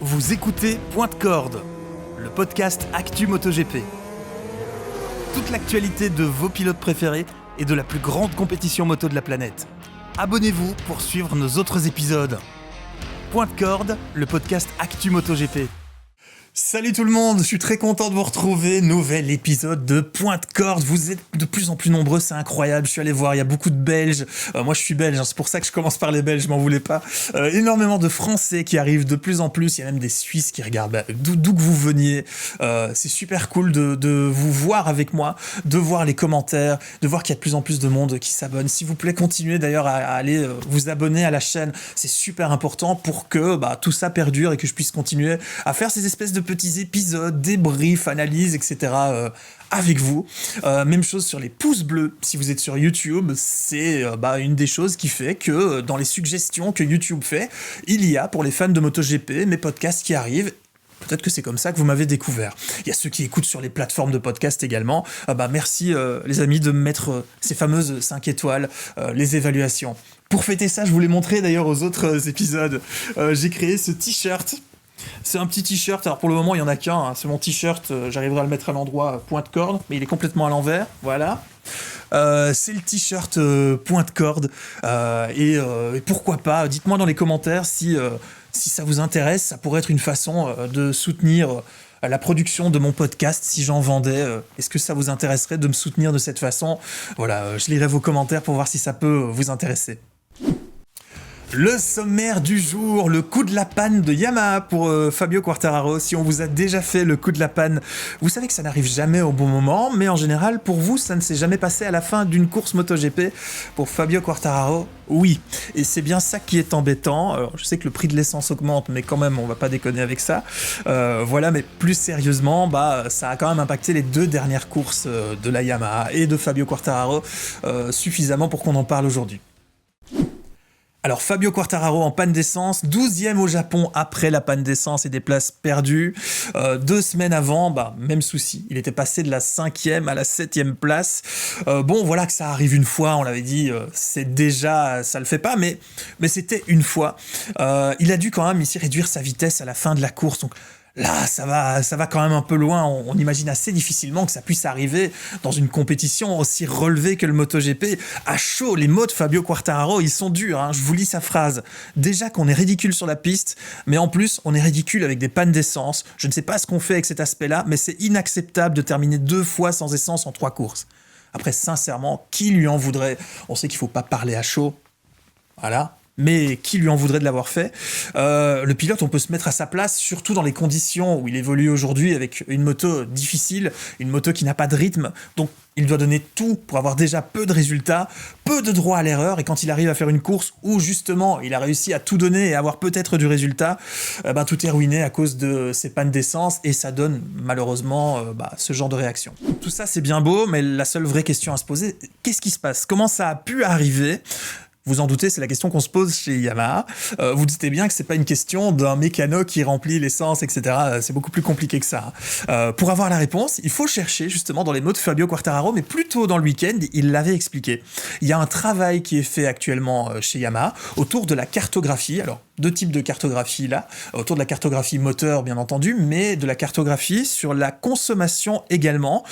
Vous écoutez Point de Corde, le podcast Actu MotoGP. Toute l'actualité de vos pilotes préférés et de la plus grande compétition moto de la planète. Abonnez-vous pour suivre nos autres épisodes. Point de Corde, le podcast Actu MotoGP. Salut tout le monde, je suis très content de vous retrouver, nouvel épisode de Point de Corde. Vous êtes de plus en plus nombreux, c'est incroyable, je suis allé voir, il y a beaucoup de Belges, moi je suis belge, c'est pour ça que je commence par les Belges, je m'en voulais pas. Énormément de Français qui arrivent de plus en plus, il y a même des Suisses qui regardent, d'où que vous veniez, c'est super cool de vous voir avec moi, de voir les commentaires, de voir qu'il y a de plus en plus de monde qui s'abonne. S'il vous plaît, continuez d'ailleurs à aller vous abonner à la chaîne, c'est super important pour que tout ça perdure et que je puisse continuer à faire ces espèces de petits épisodes, débriefs, analyses, etc. Avec vous. Même chose sur les pouces bleus. Si vous êtes sur YouTube, c'est une des choses qui fait que dans les suggestions que YouTube fait, il y a pour les fans de MotoGP mes podcasts qui arrivent. Peut-être que c'est comme ça que vous m'avez découvert. Il y a ceux qui écoutent sur les plateformes de podcast également. Merci les amis de me mettre ces fameuses 5 étoiles, les évaluations. Pour fêter ça, je voulais montrer d'ailleurs aux autres épisodes. J'ai créé ce t-shirt. C'est un petit t-shirt, alors pour le moment il n'y en a qu'un, c'est mon t-shirt, j'arriverai à le mettre à l'endroit Point de Corde, mais il est complètement à l'envers, voilà. C'est le t-shirt Point de Corde, et pourquoi pas, dites-moi dans les commentaires si ça vous intéresse, ça pourrait être une façon de soutenir la production de mon podcast si j'en vendais. Est-ce que ça vous intéresserait de me soutenir de cette façon ? Voilà, je lirai vos commentaires pour voir si ça peut vous intéresser. Le sommaire du jour, le coup de la panne de Yamaha pour Fabio Quartararo. Si on vous a déjà fait le coup de la panne, vous savez que ça n'arrive jamais au bon moment, mais en général, pour vous, ça ne s'est jamais passé à la fin d'une course MotoGP. Pour Fabio Quartararo, oui. Et c'est bien ça qui est embêtant. Alors, je sais que le prix de l'essence augmente, mais quand même, on va pas déconner avec ça. Voilà, mais plus sérieusement, ça a quand même impacté les 2 dernières courses de la Yamaha et de Fabio Quartararo suffisamment pour qu'on en parle aujourd'hui. Alors Fabio Quartararo en panne d'essence, 12e au Japon après la panne d'essence et des places perdues. 2 semaines avant, même souci, il était passé de la 5e à la 7e place. Voilà que ça arrive une fois, on l'avait dit, c'est déjà, ça le fait pas, mais c'était une fois. Il a dû quand même ici réduire sa vitesse à la fin de la course, donc là, ça va quand même un peu loin. On imagine assez difficilement que ça puisse arriver dans une compétition aussi relevée que le MotoGP. À chaud, les mots de Fabio Quartararo, ils sont durs. Je vous lis sa phrase. Déjà qu'on est ridicule sur la piste, mais en plus, on est ridicule avec des pannes d'essence. Je ne sais pas ce qu'on fait avec cet aspect-là, mais c'est inacceptable de terminer 2 fois sans essence en 3 courses. Après, sincèrement, qui lui en voudrait ? On sait qu'il ne faut pas parler à chaud. Voilà. Mais qui lui en voudrait de l'avoir fait ? Le pilote, on peut se mettre à sa place, surtout dans les conditions où il évolue aujourd'hui avec une moto difficile, une moto qui n'a pas de rythme. Donc, il doit donner tout pour avoir déjà peu de résultats, peu de droit à l'erreur. Et quand il arrive à faire une course où, justement, il a réussi à tout donner et avoir peut-être du résultat, tout est ruiné à cause de ses pannes d'essence et ça donne, malheureusement, ce genre de réaction. Tout ça, c'est bien beau, mais la seule vraie question à se poser, qu'est-ce qui se passe ? Comment ça a pu arriver ? Vous en doutez, c'est la question qu'on se pose chez Yamaha. Vous doutez bien que c'est pas une question d'un mécano qui remplit l'essence, etc. C'est beaucoup plus compliqué que ça. Pour avoir la réponse, il faut chercher justement dans les mots de Fabio Quartararo, mais plutôt dans le week-end, il l'avait expliqué. Il y a un travail qui est fait actuellement chez Yamaha autour de la cartographie. Alors, 2 types de cartographie là, autour de la cartographie moteur bien entendu, mais de la cartographie sur la consommation également.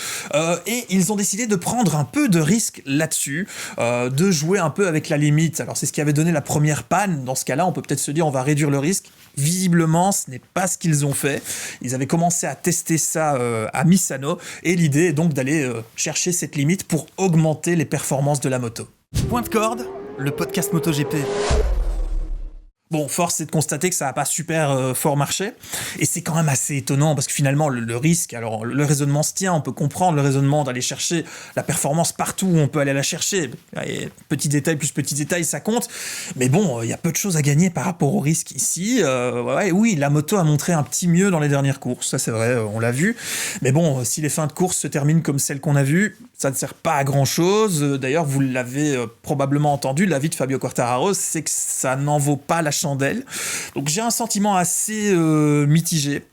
Et ils ont décidé de prendre un peu de risque là-dessus, de jouer un peu avec la limite. Alors c'est ce qui avait donné la première panne. Dans ce cas-là, on peut peut-être se dire on va réduire le risque. Visiblement, ce n'est pas ce qu'ils ont fait. Ils avaient commencé à tester ça à Misano, et l'idée est donc d'aller chercher cette limite pour augmenter les performances de la moto. Point de Corde, le podcast MotoGP. Bon, force est de constater que ça n'a pas super fort marché, et c'est quand même assez étonnant, parce que finalement, le risque, alors le raisonnement se tient, on peut comprendre le raisonnement d'aller chercher la performance partout où on peut aller la chercher, et petit détail plus petit détail, ça compte, mais bon, il y a peu de choses à gagner par rapport au risque ici. Oui, la moto a montré un petit mieux dans les dernières courses, ça c'est vrai, on l'a vu, mais bon, si les fins de course se terminent comme celles qu'on a vues, ça ne sert pas à grand-chose. D'ailleurs, vous l'avez probablement entendu, l'avis de Fabio Quartararo, c'est que ça n'en vaut pas la chandelle. Donc j'ai un sentiment assez mitigé.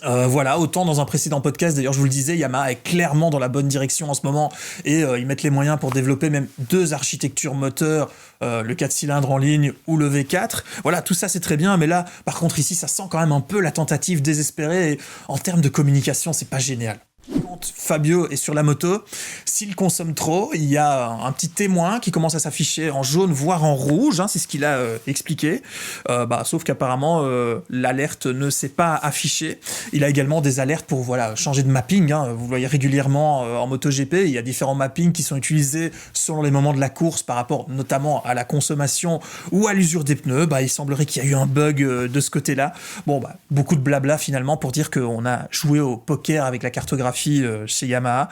Voilà, autant dans un précédent podcast, d'ailleurs je vous le disais, Yamaha est clairement dans la bonne direction en ce moment et ils mettent les moyens pour développer même 2 architectures moteurs, le 4 cylindres en ligne ou le V4. Voilà, tout ça c'est très bien, mais là, par contre ici, ça sent quand même un peu la tentative désespérée et en termes de communication, c'est pas génial. Quand Fabio est sur la moto, s'il consomme trop, il y a un petit témoin qui commence à s'afficher en jaune, voire en rouge, c'est ce qu'il a expliqué. Sauf qu'apparemment, l'alerte ne s'est pas affichée. Il a également des alertes pour changer de mapping. Vous le voyez régulièrement en MotoGP, il y a différents mappings qui sont utilisés selon les moments de la course par rapport notamment à la consommation ou à l'usure des pneus. Il semblerait qu'il y a eu un bug de ce côté-là. Beaucoup de blabla finalement pour dire qu'on a joué au poker avec la cartographie chez Yamaha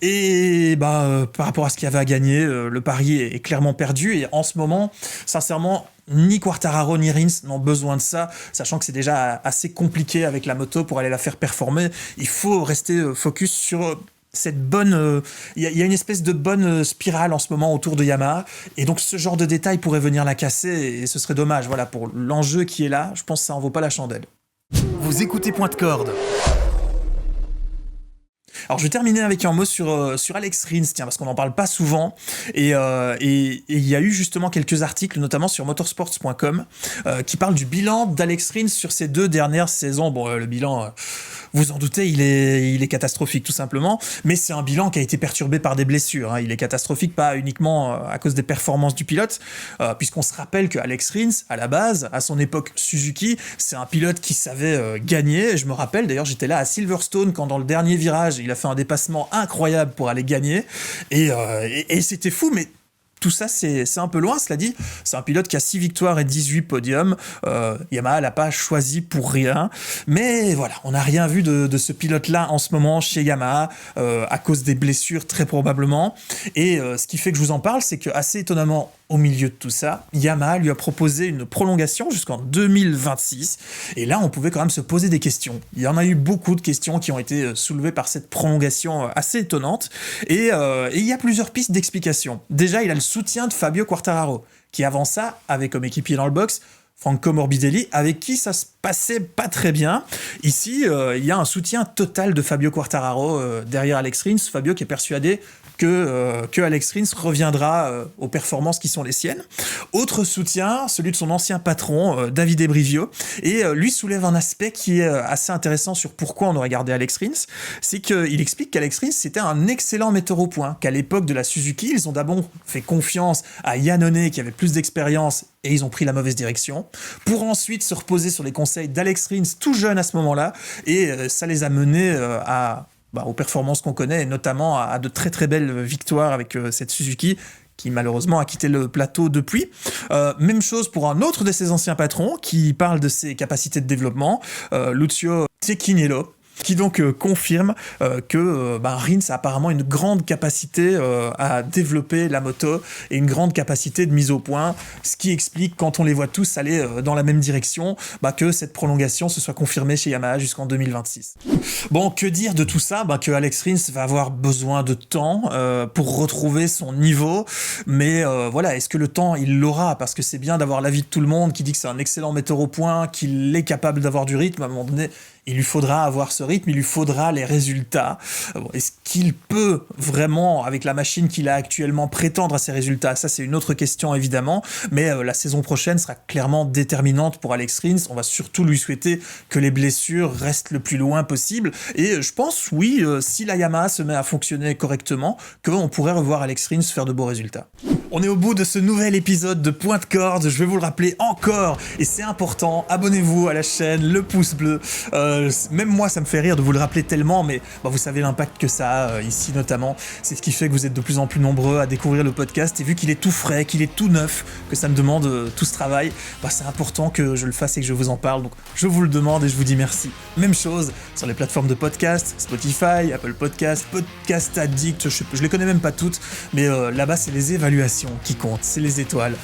et par rapport à ce qu'il y avait à gagner, le pari est clairement perdu et en ce moment, sincèrement, ni Quartararo ni Rins n'ont besoin de ça, sachant que c'est déjà assez compliqué avec la moto pour aller la faire performer. Il faut rester focus sur cette bonne... Il y a une espèce de bonne spirale en ce moment autour de Yamaha, et donc ce genre de détails pourrait venir la casser, et ce serait dommage. Voilà, pour l'enjeu qui est là, je pense que ça en vaut pas la chandelle. Vous écoutez Point de Corde. Alors je vais terminer avec un mot sur Alex Rins, parce qu'on n'en parle pas souvent, et il y a eu justement quelques articles, notamment sur motorsports.com, qui parlent du bilan d'Alex Rins sur ces 2 dernières saisons. Le bilan... Vous en doutez, il est catastrophique tout simplement, mais c'est un bilan qui a été perturbé par des blessures. Il est catastrophique pas uniquement à cause des performances du pilote, puisqu'on se rappelle que Alex Rins, à la base, à son époque Suzuki, c'est un pilote qui savait gagner. Je me rappelle, d'ailleurs, j'étais là à Silverstone quand dans le dernier virage, il a fait un dépassement incroyable pour aller gagner, et c'était fou, mais... Tout ça, c'est un peu loin, cela dit. C'est un pilote qui a 6 victoires et 18 podiums. Yamaha l'a pas choisi pour rien. Mais voilà, on n'a rien vu de ce pilote-là en ce moment chez Yamaha, à cause des blessures très probablement. Et ce qui fait que je vous en parle, c'est que assez étonnamment, au milieu de tout ça, Yamaha lui a proposé une prolongation jusqu'en 2026. Et là, on pouvait quand même se poser des questions. Il y en a eu beaucoup de questions qui ont été soulevées par cette prolongation assez étonnante. Et il y a plusieurs pistes d'explication. Déjà, il a le soutien de Fabio Quartararo, qui avant ça avait comme équipier dans le box Franco Morbidelli, avec qui ça se passait pas très bien. Ici, il y a un soutien total de Fabio Quartararo derrière Alex Rins. Fabio qui est persuadé que Alex Rins reviendra aux performances qui sont les siennes. Autre soutien, celui de son ancien patron, Davide Brivio, et lui soulève un aspect qui est assez intéressant sur pourquoi on aurait gardé Alex Rins, c'est qu'il explique qu'Alex Rins c'était un excellent metteur au point, qu'à l'époque de la Suzuki, ils ont d'abord fait confiance à Iannone qui avait plus d'expérience et ils ont pris la mauvaise direction, pour ensuite se reposer sur les conseils d'Alex Rins, tout jeune à ce moment-là, et ça les a menés aux performances qu'on connaît, et notamment à de très très belles victoires avec cette Suzuki, qui malheureusement a quitté le plateau depuis. Même chose pour un autre de ses anciens patrons, qui parle de ses capacités de développement, Lucio Cecchinello, qui donc confirme que Rins a apparemment une grande capacité à développer la moto et une grande capacité de mise au point, ce qui explique, quand on les voit tous aller dans la même direction, que cette prolongation se soit confirmée chez Yamaha jusqu'en 2026. Bon, que dire de tout ça ? Que Alex Rins va avoir besoin de temps pour retrouver son niveau, mais est-ce que le temps, il l'aura ? Parce que c'est bien d'avoir l'avis de tout le monde qui dit que c'est un excellent metteur au point, qu'il est capable d'avoir du rythme. À un moment donné, il lui faudra avoir ce rythme, il lui faudra les résultats. Est-ce qu'il peut vraiment, avec la machine qu'il a actuellement, prétendre à ces résultats ? Ça, c'est une autre question, évidemment. Mais la saison prochaine sera clairement déterminante pour Alex Rins. On va surtout lui souhaiter que les blessures restent le plus loin possible. Et je pense, oui, si la Yamaha se met à fonctionner correctement, qu'on pourrait revoir Alex Rins faire de beaux résultats. On est au bout de ce nouvel épisode de Point de Corde. Je vais vous le rappeler encore, et c'est important, abonnez-vous à la chaîne, le pouce bleu. Même moi, ça me fait rire de vous le rappeler tellement, mais vous savez l'impact que ça a ici notamment. C'est ce qui fait que vous êtes de plus en plus nombreux à découvrir le podcast, et vu qu'il est tout frais, qu'il est tout neuf, que ça me demande tout ce travail, c'est important que je le fasse et que je vous en parle. Donc je vous le demande et je vous dis merci. Même chose sur les plateformes de podcast, Spotify, Apple Podcast, Podcast Addict, je les connais même pas toutes, mais là-bas c'est les évaluations. notation qui compte, c'est les étoiles.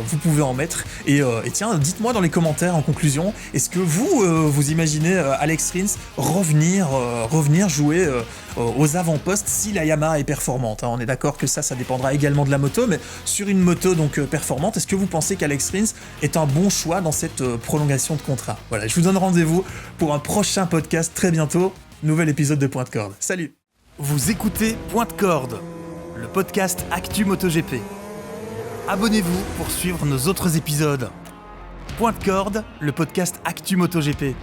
Vous pouvez en mettre. Et tiens, dites-moi dans les commentaires en conclusion, est-ce que vous imaginez Alex Rins revenir jouer aux avant-postes si la Yamaha est performante, hein. On est d'accord que ça dépendra également de la moto, mais sur une moto donc performante, est-ce que vous pensez qu'Alex Rins est un bon choix dans cette prolongation de contrat? Voilà, je vous donne rendez-vous pour un prochain podcast très bientôt, nouvel épisode de Point de Corde. Salut! Vous écoutez Point de Corde, le podcast Actu MotoGP. Abonnez-vous pour suivre nos autres épisodes. Point de Corde, le podcast Actu MotoGP.